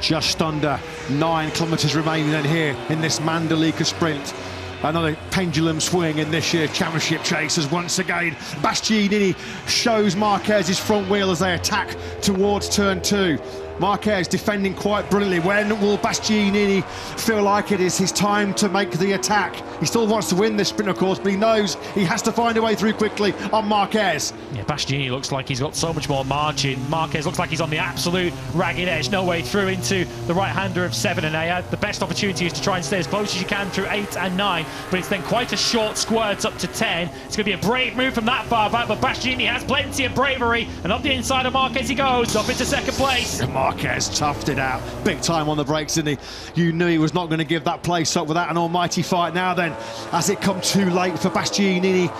Just under 9 kilometres remaining then here in this Mandalika sprint. Another pendulum swing in this year's championship chase as once again Bastianini shows Marquez his front wheel as they attack towards turn 2. Marquez defending quite brilliantly. When will Bastianini feel like it is his time to make the attack? He still wants to win this sprint, of course, but he knows he has to find a way through quickly on Marquez. Yeah, Bastianini looks like he's got so much more margin. Marquez looks like he's on the absolute ragged edge. No way through into the right-hander of 7 and 8. The best opportunity is to try and stay as close as you can through 8 and 9, but it's then quite a short squirt up to 10. It's going to be a brave move from that far back, but Bastianini has plenty of bravery, and up the inside of Marquez he goes, up into second place. Marquez toughed it out big time on the brakes, didn't he? You knew he was not going to give that place up without an almighty fight. Now then, has it come too late for Bastianini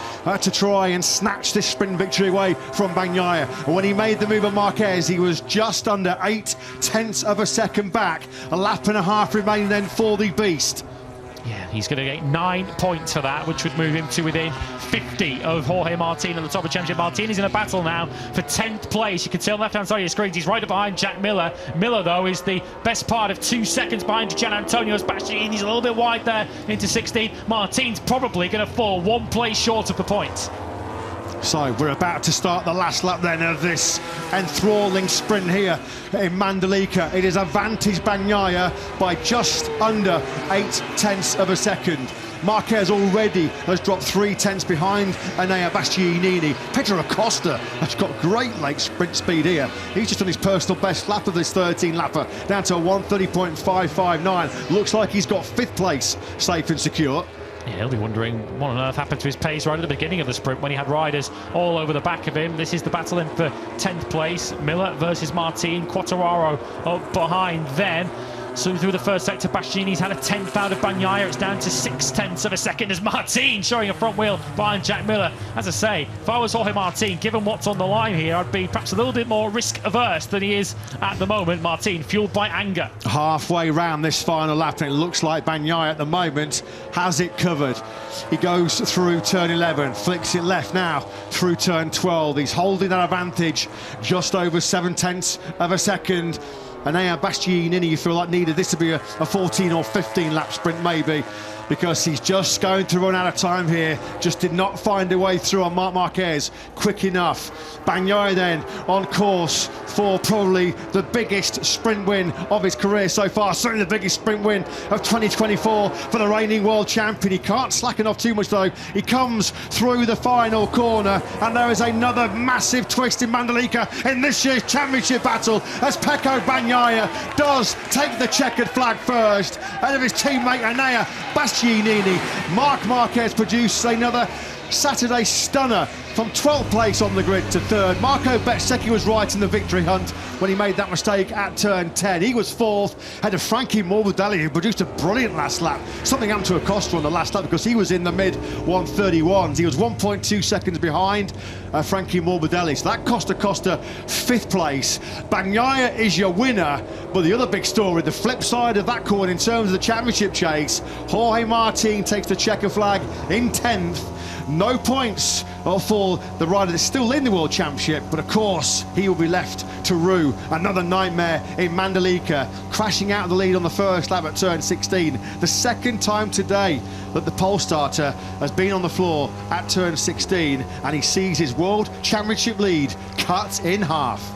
to try and snatch this sprint victory away from Bagnaia? When he made the move on Marquez, he was just under 0.8 of a second back. A lap and a half remaining then for the beast. Yeah, he's going to get 9 points for that, which would move him to within 50 of Jorge Martin at the top of the championship. Martin is in a battle now for 10th place. You can see on the left-hand side of your screens, he's right up behind Jack Miller. Miller, though, is the best part of 2 seconds behind Gian Antonio Bastianini's a little bit wide there into 16. Martin's probably going to fall 1 place short of the points. So we're about to start the last lap then of this enthralling sprint here in Mandalika. It is advantage Bagnaia by just under 0.8 of a second. Marquez already has dropped 0.3 behind Enea Bastianini. Pedro Acosta has got great late sprint speed here. He's just on his personal best lap of this 13-lapper, down to a 1:30.559. Looks like he's got 5th place safe and secure. Yeah, he'll be wondering what on earth happened to his pace right at the beginning of the sprint when he had riders all over the back of him. This is the battle in for 10th place. Miller versus Martin. Quartararo up behind them. So through the first sector, Bastianini's had a 10th out of Bagnaia. It's down to 0.6 of a second as Martin showing a front wheel behind Jack Miller. As I say, if I was Jorge Martin, given what's on the line here, I'd be perhaps a little bit more risk-averse than he is at the moment. Martin, fueled by anger. Halfway round this final lap, and it looks like Bagnaia at the moment has it covered. He goes through turn 11, flicks it left now through turn 12. He's holding that advantage just over 0.7 of a second. Enea Bastianini, you feel like needed this to be a 14 or 15 lap sprint maybe, because he's just going to run out of time here. Just did not find a way through on Marc Marquez quick enough. Bagnaia then on course for probably the biggest sprint win of his career so far, certainly the biggest sprint win of 2024 for the reigning world champion. He can't slacken off too much though. He comes through the final corner, and there is another massive twist in Mandalika in this year's championship battle as Pecco Bagnaia does take the checkered flag first, and of his teammate Enea Bastianini. Marc Marquez produces another Saturday stunner from 12th place on the grid to 3rd. Marco Bezzecchi was right in the victory hunt when he made that mistake at turn 10. He was 4th, had a Frankie Morbidelli who produced a brilliant last lap. Something happened to Acosta on the last lap because he was in the mid 1:31s. He was 1.2 seconds behind Frankie Morbidelli. So that cost Acosta 5th place. Bagnaia is your winner, but the other big story, the flip side of that coin in terms of the championship chase, Jorge Martin takes the checker flag in 10th. No points for the rider that's still in the World Championship, but of course he will be left to rue. Another nightmare in Mandalika, crashing out of the lead on the first lap at turn 16. The second time today that the pole starter has been on the floor at turn 16, and he sees his World Championship lead cut in half.